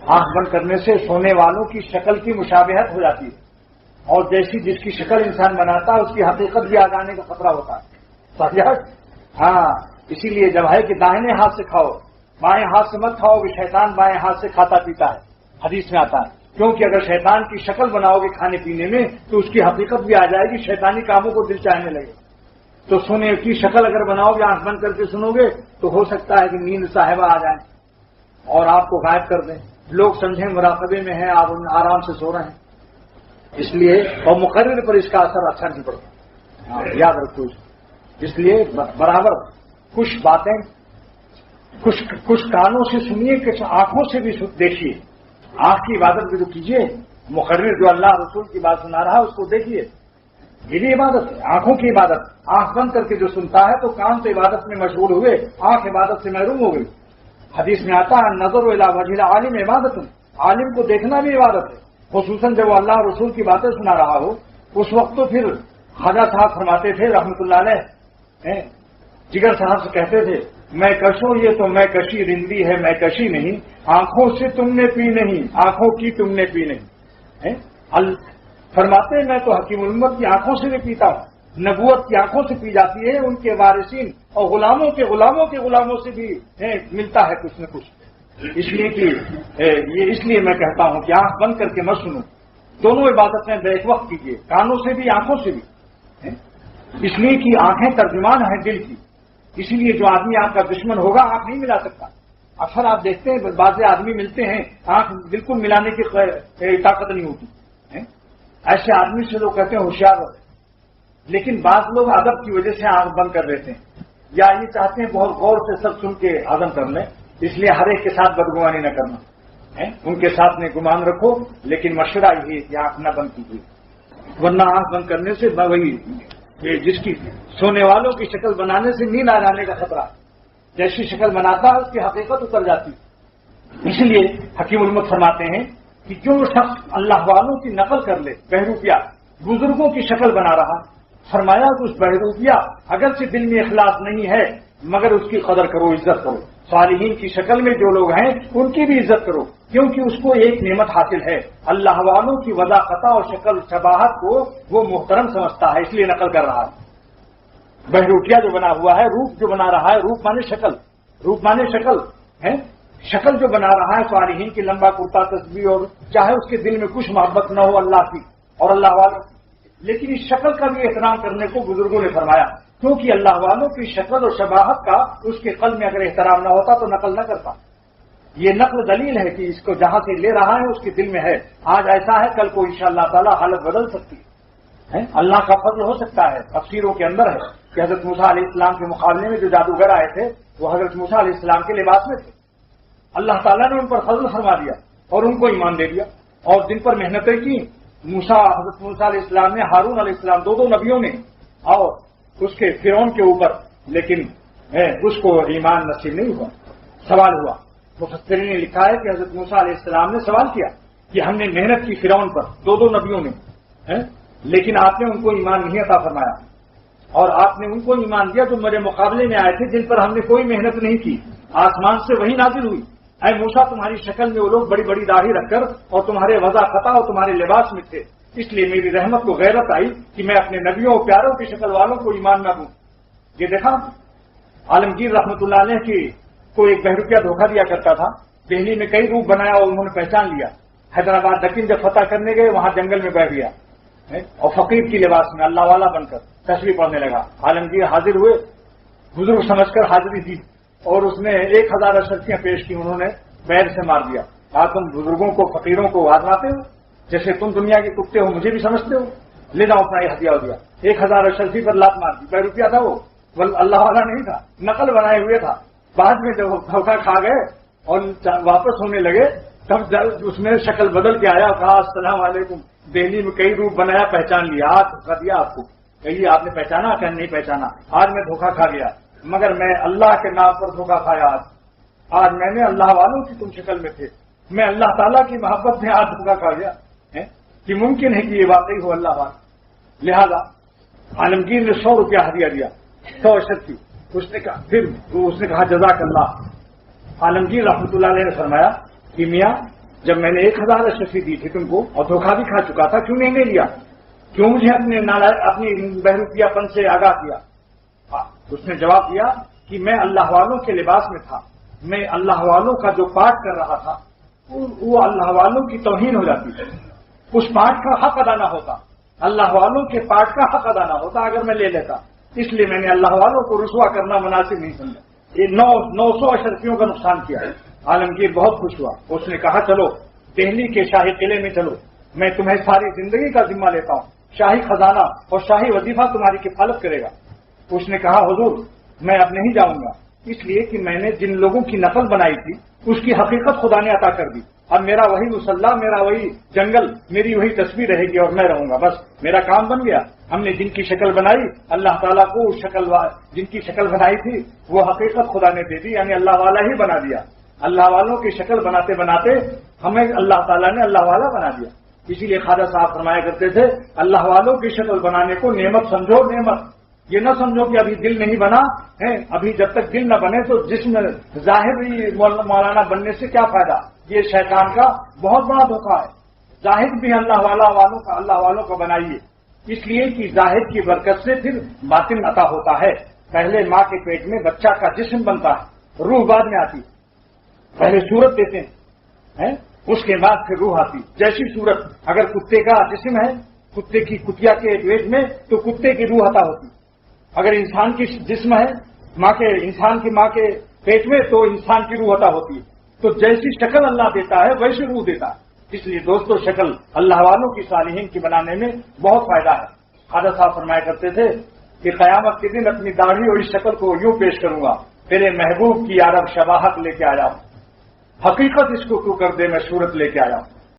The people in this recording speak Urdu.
آنکھ بند کرنے سے سونے والوں کی شکل کی مشابہت ہو جاتی ہے، اور جیسی جس کی شکل انسان بناتا ہے اس کی حقیقت بھی آ جانے کا خطرہ ہوتا ہے. صحیح؟ ہاں، اسی لیے جب ہے کہ داہنے ہاتھ سے کھاؤ بائیں ہاتھ سے مت کھاؤ، کہ شیطان بائیں ہاتھ سے کھاتا پیتا ہے، حدیث میں آتا ہے. کیونکہ اگر شیطان کی شکل بناؤ گے کھانے پینے میں تو اس کی حقیقت بھی آ جائے گی، شیطانی کاموں کو دل چاہنے لگے. تو سونے کی شکل اگر بناؤ گے، آنکھ بند کر کے سنو گے تو ہو سکتا ہے کہ نیند صاحبہ آ جائیں اور آپ کو غائب کر دیں، لوگ سمجھیں مراقبے میں ہیں، آپ آرام سے سو رہے ہیں. اس لیے اور مقرر پر اس کا اثر اچھا نہیں پڑتا. یاد رکھو، اس لیے برابر کچھ باتیں کچھ کانوں سے سنیے، کچھ آنکھوں سے بھی دیکھیے. آنکھ کی عبادت بھی تو کیجیے. مقرر جو اللہ رسول کی بات سنا رہا ہے اس کو دیکھیے، یہ بھی عبادت ہے. آنکھوں کی عبادت، آنکھ بند کر کے جو سنتا ہے تو کان تو عبادت میں مشغول ہوئے، آنکھ عبادت سے محروم ہو گئی. حدیث میں آتا ہے نظر الی وجہ العالم عبادت، عالم کو دیکھنا بھی عبادت ہے. خصوصاً جب وہ اللہ رسول کی باتیں سنا رہا ہو اس وقت تو پھر خواجہ صاحب فرماتے تھے رحمۃ اللہ علیہ، جگر صاحب سے کہتے تھے میں کشوں یہ تو میں کشی رندی ہے میں کشی نہیں، آنکھوں سے تم نے پی نہیں، آنکھوں کی تم نے پی نہیں. فرماتے ہیں میں تو حکیم الامت کی آنکھوں سے بھی پیتا ہوں. نبوت کی آنکھوں سے پی جاتی ہے، ان کے وارثین اور غلاموں کے غلاموں سے بھی ملتا ہے کچھ نہ کچھ. اس لیے کہ یہ اس لیے میں کہتا ہوں کہ آنکھ بند کر کے مت سنو، دونوں عبادتیں بیک وقت کیجیے، کانوں سے بھی آنکھوں سے بھی. اس لیے کہ آنکھیں ترجمان ہیں دل کی. اسی لیے جو آدمی آپ کا دشمن ہوگا آنکھ نہیں ملا سکتا. اکثر آپ دیکھتے ہیں بعض آدمی ملتے ہیں آنکھ بالکل ملانے کی طاقت نہیں ہوتی. ایسے آدمی سے لوگ کہتے ہیں ہوشیار ہوتے، لیکن بعض لوگ ادب کی وجہ سے آنکھ بند کر لیتے ہیں، یا یہ چاہتے ہیں بہت غور سے سب سن کے ہضم کر لیں. اس لیے ہر ایک کے ساتھ بدگمانی نہ کرنا، ان کے ساتھ میں گمان رکھو، لیکن مشورہ یہ ہے کہ آنکھ نہ بند کیجیے، ورنہ آنکھ بند کرنے سے وہی جس کی سونے والوں کی شکل بنانے سے نیند آ جانے کا خطرہ، جیسی شکل بناتا ہے اس کی حقیقت اتر جاتی. اس لیے حکیم الامت فرماتے ہیں کہ جو شخص اللہ والوں کی نقل کر لے، بہروپیہ بزرگوں کی شکل بنا رہا، فرمایا کہ اس بہروپیہ اگرچہ دل میں اخلاص نہیں ہے مگر اس کی قدر کرو، عزت کرو. صالحین کی شکل میں جو لوگ ہیں ان کی بھی عزت کرو، کیونکہ اس کو ایک نعمت حاصل ہے، اللہ والوں کی وضاحت اور شکل شباہت کو وہ محترم سمجھتا ہے، اس لیے نقل کر رہا ہے. بہروپیہ جو بنا ہوا ہے، روپ جو بنا رہا ہے، روپ مانے شکل ہے، شکل جو بنا رہا ہے صالحین کی لمبا کرتا تسبیح، اور چاہے اس کے دل میں کچھ محبت نہ ہو اللہ کی اور اللہ والوں کی، لیکن اس شکل کا بھی احترام کرنے کو بزرگوں نے فرمایا، کیونکہ اللہ والوں کی شکل اور شباہت کا اس کے قلب میں اگر احترام نہ ہوتا تو نقل نہ کرتا. یہ نقل دلیل ہے کہ اس کو جہاں سے لے رہا ہے اس کے دل میں ہے. آج ایسا ہے، کل کو انشاءاللہ تعالی حالت بدل سکتی ہے. اللہ کا فضل ہو سکتا ہے. تفسیروں کے اندر ہے کہ حضرت موسیٰ علیہ السلام کے مقابلے میں جو جادوگر آئے تھے وہ حضرت موسیٰ علیہ السلام کے لباس میں تھے. اللہ تعالیٰ نے ان پر فضل فرما دیا اور ان کو ایمان دے دیا، اور جن پر محنتیں کی حضرت موسیٰ علیہ السلام نے، ہارون علیہ السلام، دو نبیوں نے، اور اس کے فرعون کے اوپر، لیکن اس کو ایمان نصیب نہیں ہوا، سوال ہوا. مفسرین نے لکھا ہے کہ حضرت موسیٰ علیہ السلام نے سوال کیا کہ ہم نے محنت کی فرعون پر، دو نبیوں نے، لیکن آپ نے ان کو ایمان نہیں عطا فرمایا، اور آپ نے ان کو ایمان دیا جو میرے مقابلے میں آئے تھے جن پر ہم نے کوئی محنت نہیں کی. آسمان سے وہی نازل ہوئی، اے موسیٰ تمہاری شکل میں وہ لوگ بڑی بڑی داڑھی رکھ کر اور تمہارے وضع خطا اور تمہارے لباس میں تھے، اس لیے میری رحمت کو غیرت آئی کہ میں اپنے نبیوں اور پیاروں کی شکل والوں کو ایمان نہ دوں. یہ دیکھا عالمگیر رحمۃ اللہ علیہ کی کو ایک بہروپیہ دھوکہ دیا کرتا تھا. دہلی میں کئی روپ بنایا اور انہوں نے پہچان لیا. حیدرآباد دکن جب فتح کرنے گئے وہاں جنگل میں بیٹھ گیا اور فقیر کی لباس میں اللہ والا بن کر تسبیح پڑھنے لگا. عالمگیر حاضر ہوئے، بزرگ سمجھ کر حاضری دی اور اس نے 1000 اشرفیاں پیش کی. انہوں نے بیل سے مار دیا. کہا تم بزرگوں کو فقیروں کو آزماتے ہو، جیسے تم دنیا کے کتے ہو مجھے بھی سمجھتے ہو، لے جاؤ اپنا یہ ہدیہ ہو گیا. 1000 اشرفی پر لات مار دی. بہروپیہ تھا وہ اللہ والا نہیں تھا، نقل بنائے ہوئے تھا. بعد میں جب دھوکہ کھا گئے اور واپس ہونے لگے تب اس نے شکل بدل کے آیا اور کہا السلام علیکم، دہلی میں کئی روپ بنایا، پہچان لیا، آج دھوکہ دیا آپ کو. کہیے آپ نے پہچانا؟ کہ نہیں پہچانا. آج میں دھوکہ کھا گیا، مگر میں اللہ کے نام پر دھوکہ کھایا. آج میں نے اللہ والوں کی تم شکل میں تھے، میں اللہ تعالیٰ کی محبت میں آج دھوکہ کھا گیا. کہ ممکن ہے کہ یہ واقعی ہو اللہ والا. لہذا عالمگیر نے 100 روپیہ ہدیہ دیا، 100 اشرفی. اس نے کہا جزاک اللہ. عالمگیر رحمۃ اللہ علیہ نے فرمایا کہ میاں جب میں نے 1000 اشرفی دی تھی تم کو اور دھوکہ بھی کھا چکا تھا، کیوں نہیں لے لیا؟ کیوں مجھے اپنی بہروپیہ پن سے آگاہ کیا؟ اس نے جواب دیا کہ میں اللہ والوں کے لباس میں تھا، میں اللہ والوں کا جو پاٹ کر رہا تھا وہ اللہ والوں کی توہین ہو جاتی تھی، اس پاٹ کا حق ادا نہ ہوتا، اللہ والوں کے پاٹ کا حق ادا نہ ہوتا اگر میں لے لیتا، اس لیے میں نے اللہ والوں کو رسوا کرنا مناسب نہیں سمجھا۔ یہ 900 اشرفیوں کا نقصان کیا ہے۔ عالمگیر بہت خوش ہوا، اس نے کہا چلو دہلی کے شاہی قلعے میں چلو، میں تمہیں ساری زندگی کا ذمہ لیتا ہوں، شاہی خزانہ اور شاہی وظیفہ تمہاری کفالت کرے گا۔ اس نے کہا حضور میں اب نہیں جاؤں گا، اس لیے کہ میں نے جن لوگوں کی نقل بنائی تھی اس کی حقیقت خدا نے عطا کر دی، اب میرا وہی مسلح، میرا وہی جنگل، میری وہی تصویر رہے گی اور میں رہوں گا، بس میرا کام بن گیا۔ ہم نے جن کی شکل بنائی اللہ تعالیٰ کو جن کی شکل بنائی تھی وہ حقیقت خدا نے دے دی، یعنی اللہ والا ہی بنا دیا۔ اللہ والوں کی شکل بناتے بناتے ہمیں اللہ تعالیٰ نے اللہ والا بنا دیا۔ اسی لیے خواجہ صاحب فرمایا کرتے تھے اللہ والوں کی شکل بنانے کو نعمت سمجھو، نعمت، یہ نہ سمجھو کہ ابھی دل نہیں بنا ہے، ابھی جب تک دل نہ بنے تو جسم ظاہر مولانا بننے سے کیا فائدہ؟ یہ شیطان کا بہت بڑا دھوکہ ہے۔ ظاہر بھی اللہ والوں کا بنائیے، اس لیے کہ ظاہر کی برکت سے پھر باطن عطا ہوتا ہے۔ پہلے ماں کے پیٹ میں بچہ کا جسم بنتا ہے، روح بعد میں آتی، پہلے صورت دیتے ہیں، اس کے بعد پھر روح آتی۔ جیسی صورت اگر کتے کا جسم ہے، کتے کی کتیا کے پیٹ میں تو کتے کی روح عطا ہوتی، اگر انسان کی جسم ہے انسان کی ماں کے پیٹ میں تو انسان کی روح عطا ہوتی ہے۔ تو جیسی شکل اللہ دیتا ہے ویسی روح دیتا ہے۔ اس لیے دوستو شکل اللہ والوں کی صالحین کی بنانے میں بہت فائدہ ہے۔ خواجہ صاحب فرمایا کرتے تھے کہ قیامت کے دن اپنی داڑھی اور اس شکل کو یوں پیش کروں گا، تیرے محبوب کی عرب شباہت لے کے آیا ہوں، حقیقت اس کو تو کر دے میں صورت لے کے آیا ہوں۔